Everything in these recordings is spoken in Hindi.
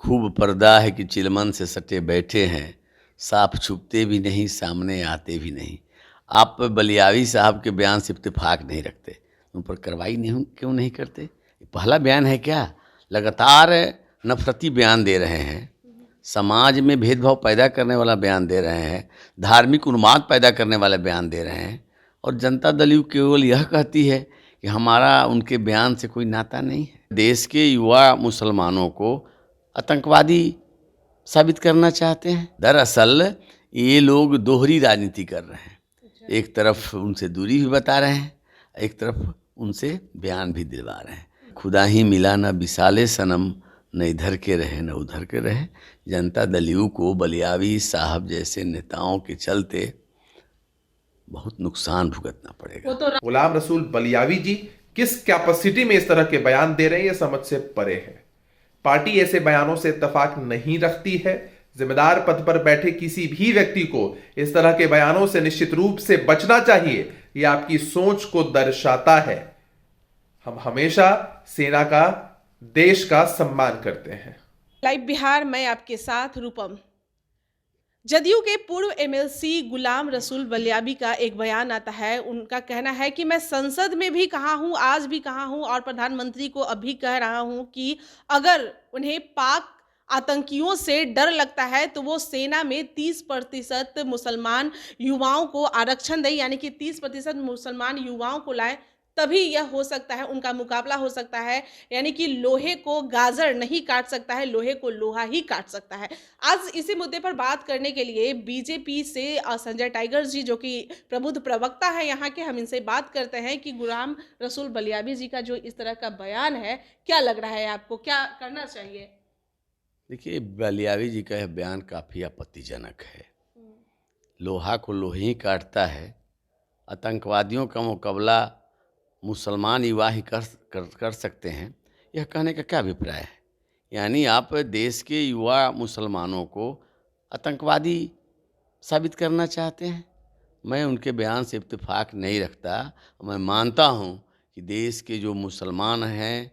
खूब पर्दा है कि चिलमन से सटे बैठे हैं, साफ छुपते भी नहीं, सामने आते भी नहीं। आप बलियावी साहब के बयान से इत्तेफाक नहीं रखते, उन पर कार्रवाई नहीं क्यों नहीं करते? ये पहला बयान है क्या? लगातार नफरती बयान दे रहे हैं, समाज में भेदभाव पैदा करने वाला बयान दे रहे हैं, धार्मिक उन्माद पैदा करने वाला बयान दे रहे हैं, और जनता दल यू केवल यह कहती है कि हमारा उनके बयान से कोई नाता नहीं है। देश के युवा मुसलमानों को आतंकवादी साबित करना चाहते हैं। दरअसल ये लोग दोहरी राजनीति कर रहे हैं, एक तरफ उनसे दूरी भी बता रहे हैं, एक तरफ उनसे बयान भी दिलवा रहे हैं। खुदा ही मिला न विसाले सनम, न इधर के रहे न उधर के रहे। जनता दल यू को बलियावी साहब जैसे नेताओं के चलते बहुत नुकसान भुगतना पड़ेगा। गुलाम रसूल बलियावी जी किस कैपेसिटी में इस तरह के बयान दे रहे हैं, ये समझ से परे है। पार्टी ऐसे बयानों से इत्तेफाक नहीं रखती है। जिम्मेदार पद पर बैठे किसी भी व्यक्ति को इस तरह के बयानों से निश्चित रूप से बचना चाहिए। यह आपकी सोच को दर्शाता है। हम हमेशा सेना का, देश का सम्मान करते हैं। लाइव बिहार में आपके साथ रूपम। जदयू के पूर्व एमएलसी गुलाम रसूल बलियावी का एक बयान आता है। उनका कहना है कि मैं संसद में भी कहा हूं, आज भी कहा हूं और प्रधानमंत्री को अभी कह रहा हूं कि अगर उन्हें पाक आतंकियों से डर लगता है तो वो सेना में 30% मुसलमान युवाओं को आरक्षण दे, यानी कि 30% मुसलमान युवाओं को लाए, तभी यह हो सकता है, उनका मुकाबला हो सकता है। यानी कि लोहे को गाजर नहीं काट सकता है, लोहे को लोहा ही काट सकता है। आज इसी मुद्दे पर बात करने के लिए बीजेपी से संजय टाइगर जी, जो कि प्रबुद्ध प्रवक्ता है यहाँ के, हम इनसे बात करते हैं कि गुलाम रसूल बलियावी जी का जो इस तरह का बयान है, क्या लग रहा है आपको, क्या करना चाहिए? देखिए, बलियावी जी का यह बयान काफ़ी आपत्तिजनक है। लोहा को लोहे ही काटता है, आतंकवादियों का मुकाबला मुसलमान युवा ही कर सकते हैं, यह कहने का क्या अभिप्राय है? यानी आप देश के युवा मुसलमानों को आतंकवादी साबित करना चाहते हैं? मैं उनके बयान से इत्तेफाक नहीं रखता। मैं मानता हूँ कि देश के जो मुसलमान हैं,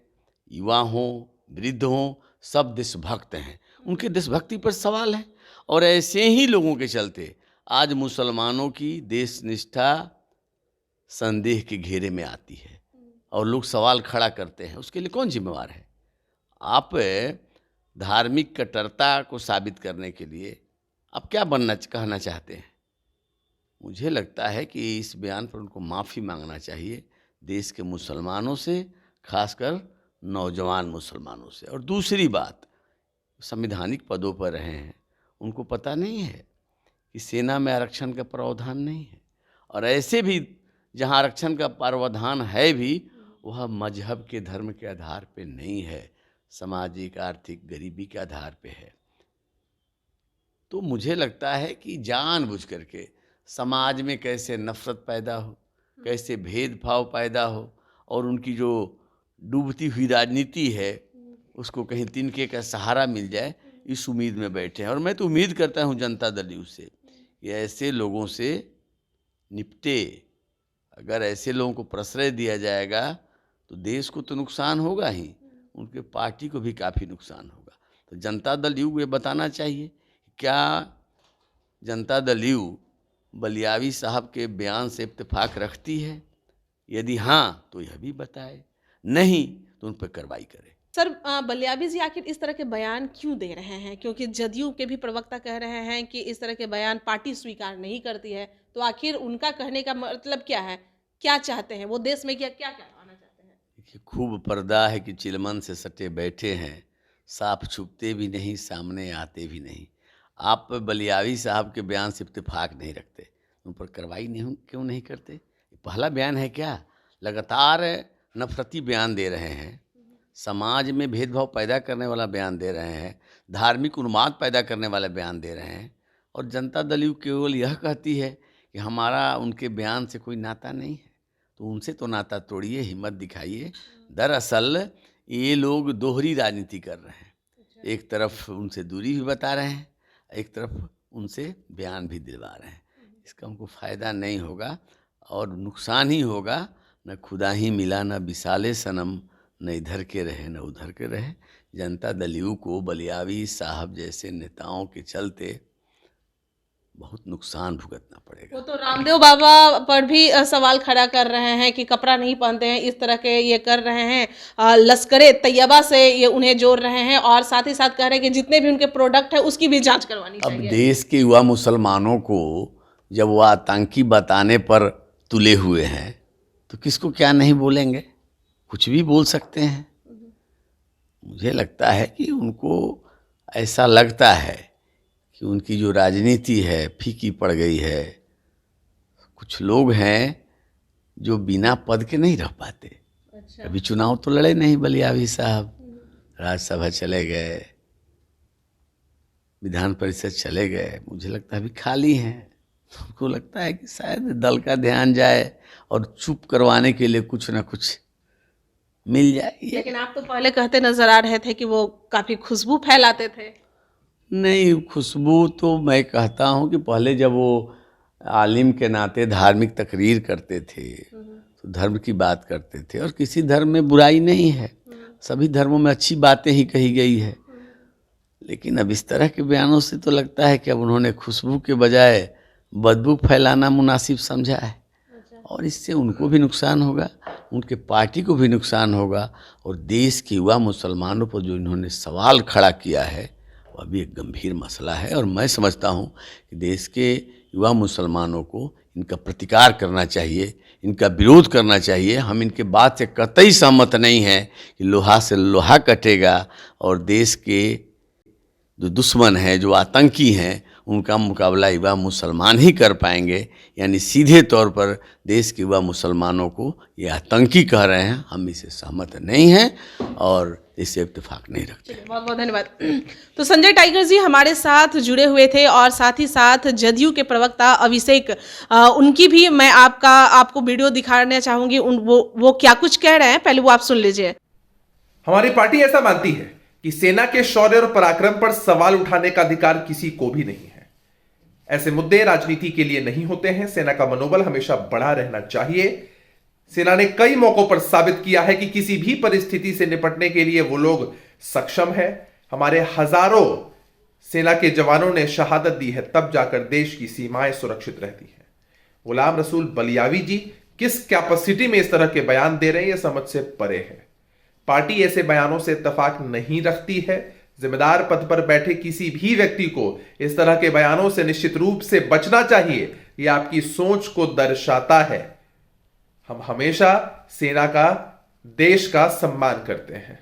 युवा हों, वृद्ध हों, सब देशभक्त हैं। उनके देशभक्ति पर सवाल है, और ऐसे ही लोगों के चलते आज मुसलमानों की देशनिष्ठा संदेह के घेरे में आती है और लोग सवाल खड़ा करते हैं। उसके लिए कौन जिम्मेवार है? आप धार्मिक कट्टरता को साबित करने के लिए आप क्या कहना चाहते हैं? मुझे लगता है कि इस बयान पर उनको माफ़ी मांगना चाहिए, देश के मुसलमानों से, खासकर नौजवान मुसलमानों से। और दूसरी बात, संवैधानिक पदों पर रहे हैं, उनको पता नहीं है कि सेना में आरक्षण का प्रावधान नहीं है, और ऐसे भी जहां आरक्षण का प्रावधान है भी, वह मजहब के, धर्म के आधार पे नहीं है, सामाजिक आर्थिक गरीबी के आधार पे है। तो मुझे लगता है कि जानबूझ करके समाज में कैसे नफरत पैदा हो, कैसे भेदभाव पैदा हो, और उनकी जो डूबती हुई राजनीति है उसको कहीं तिनके का सहारा मिल जाए, इस उम्मीद में बैठे हैं। और मैं तो उम्मीद करता हूं जनता दल यू से कि ऐसे लोगों से निपटे। अगर ऐसे लोगों को प्रश्रय दिया जाएगा तो देश को तो नुकसान होगा ही, उनके पार्टी को भी काफ़ी नुकसान होगा। तो जनता दल यू ये बताना चाहिए, क्या जनता दल यू बलियावी साहब के बयान से इत्तेफाक रखती है? यदि हाँ तो यह भी बताए, नहीं तो उन पर कार्रवाई करे। सर, बलियावी जी आखिर इस तरह के बयान क्यों दे रहे हैं? क्योंकि जदयू के भी प्रवक्ता कह रहे हैं कि इस तरह के बयान पार्टी स्वीकार नहीं करती है, तो आखिर उनका कहने का मतलब क्या है? क्या चाहते हैं वो देश में, क्या क्या करवाना चाहते हैं? देखिए, खूब पर्दा है कि चिलमन से सटे बैठे हैं, साफ छुपते भी नहीं, सामने आते भी नहीं। आप बलियावी साहब के बयान से इत्तेफाक नहीं रखते, उन पर कार्रवाई नहीं क्यों नहीं करते? ये पहला बयान है क्या? लगातार नफरती बयान दे रहे हैं, समाज में भेदभाव पैदा करने वाला बयान दे रहे हैं, धार्मिक उन्माद पैदा करने वाला बयान दे रहे हैं, और जनता दल यू केवल यह कहती है कि हमारा उनके बयान से कोई नाता नहीं है। तो उनसे तो नाता तोड़िए, हिम्मत दिखाइए। दरअसल ये लोग दोहरी राजनीति कर रहे हैं, एक तरफ उनसे दूरी भी बता रहे हैं, एक तरफ उनसे बयान भी दिलवा रहे हैं। इसका उनको फ़ायदा नहीं होगा और नुकसान ही होगा। न खुदा ही मिला न विसाले सनम, न इधर के रहे न उधर के रहे। जनता दलियों को बलियावी साहब जैसे नेताओं के चलते बहुत नुकसान भुगतना पड़ेगा। वो तो रामदेव बाबा पर भी सवाल खड़ा कर रहे हैं कि कपड़ा नहीं पहनते हैं, इस तरह के ये कर रहे हैं, लश्करे तैयबा से ये उन्हें जोड़ रहे हैं, और साथ ही साथ कह रहे हैं कि जितने भी उनके प्रोडक्ट है उसकी भी जांच करवानी अब चाहिए। देश के युवा मुसलमानों को जब वो आतंकी बताने पर तुले हुए हैं तो किसको क्या नहीं बोलेंगे, कुछ भी बोल सकते हैं। मुझे लगता है कि उनको ऐसा लगता है कि उनकी जो राजनीति है फीकी पड़ गई है। कुछ लोग हैं जो बिना पद के नहीं रह पाते। अच्छा। अभी चुनाव तो लड़े नहीं बलियावी साहब, राज्यसभा चले गए, विधान परिषद चले गए, मुझे लगता है अभी खाली हैं। उनको लगता है कि शायद दल का ध्यान जाए और चुप करवाने के लिए कुछ ना कुछ मिल जाए। लेकिन आप तो पहले कहते नजर आ रहे थे कि वो काफी खुशबू फैलाते थे। नहीं, खुशबू तो मैं कहता हूँ कि पहले जब वो आलिम के नाते धार्मिक तकरीर करते थे तो धर्म की बात करते थे, और किसी धर्म में बुराई नहीं है, सभी धर्मों में अच्छी बातें ही कही गई है। लेकिन अब इस तरह के बयानों से तो लगता है कि अब उन्होंने खुशबू के बजाय बदबू फैलाना मुनासिब समझा है, और इससे उनको भी नुकसान होगा, उनके पार्टी को भी नुकसान होगा, और देश के युवा मुसलमानों पर जो इन्होंने सवाल खड़ा किया है वह भी एक गंभीर मसला है। और मैं समझता हूँ कि देश के युवा मुसलमानों को इनका प्रतिकार करना चाहिए, इनका विरोध करना चाहिए। हम इनके बात से कतई सहमत नहीं हैं कि लोहा से लोहा कटेगा और देश के जो दुश्मन हैं, जो आतंकी हैं, उनका मुकाबला युवा मुसलमान ही कर पाएंगे। यानी सीधे तौर पर देश के युवा मुसलमानों को ये आतंकी कह रहे हैं, हम इसे सहमत नहीं हैं और इससे इत्तेफाक नहीं रखते। बहुत बहुत धन्यवाद। तो संजय टाइगर जी हमारे साथ जुड़े हुए थे, और साथ ही साथ जदयू के प्रवक्ता अभिषेक, उनकी भी मैं आपको वीडियो दिखाना चाहूंगी। वो क्या कुछ कह रहे हैं, पहले वो आप सुन लीजिए। हमारी पार्टी ऐसा मानती है कि सेना के शौर्य और पराक्रम पर सवाल उठाने का अधिकार किसी को भी नहीं है। ऐसे मुद्दे राजनीति के लिए नहीं होते हैं। सेना का मनोबल हमेशा बढ़ा रहना चाहिए। सेना ने कई मौकों पर साबित किया है कि किसी भी परिस्थिति से निपटने के लिए वो लोग सक्षम है। हमारे हजारों सेना के जवानों ने शहादत दी है, तब जाकर देश की सीमाएं सुरक्षित रहती है। गुलाम रसूल बलियावी जी किस कैपेसिटी में इस तरह के बयान दे रहे हैं, यह समझ से परे है। पार्टी ऐसे बयानों से इत्तेफाक नहीं रखती है। जिम्मेदार पद पर बैठे किसी भी व्यक्ति को इस तरह के बयानों से निश्चित रूप से बचना चाहिए। यह आपकी सोच को दर्शाता है। हम हमेशा सेना का, देश का सम्मान करते हैं।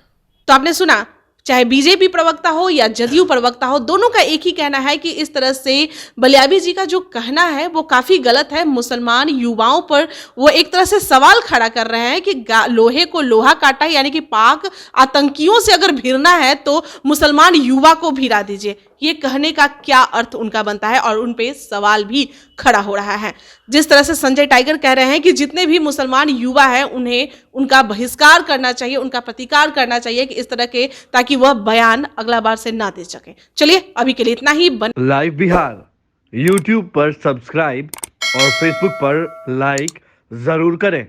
तो आपने सुना, चाहे बीजेपी प्रवक्ता हो या जदयू प्रवक्ता हो, दोनों का एक ही कहना है कि इस तरह से बलियावी जी का जो कहना है वो काफी गलत है। मुसलमान युवाओं पर वो एक तरह से सवाल खड़ा कर रहे हैं कि लोहे को लोहा काटा, यानी कि पाक आतंकियों से अगर भिड़ना है तो मुसलमान युवा को भिड़ा दीजिए। ये कहने का क्या अर्थ उनका बनता है, और उन पे सवाल भी खड़ा हो रहा है। जिस तरह से संजय टाइगर कह रहे हैं कि जितने भी मुसलमान युवा हैं उन्हें उनका बहिष्कार करना चाहिए, उनका प्रतिकार करना चाहिए कि इस तरह के, ताकि वह बयान अगला बार से ना दे सके। चलिए अभी के लिए इतना ही। लाइव बिहार YouTube पर सब्सक्राइब और Facebook पर लाइक जरूर करें।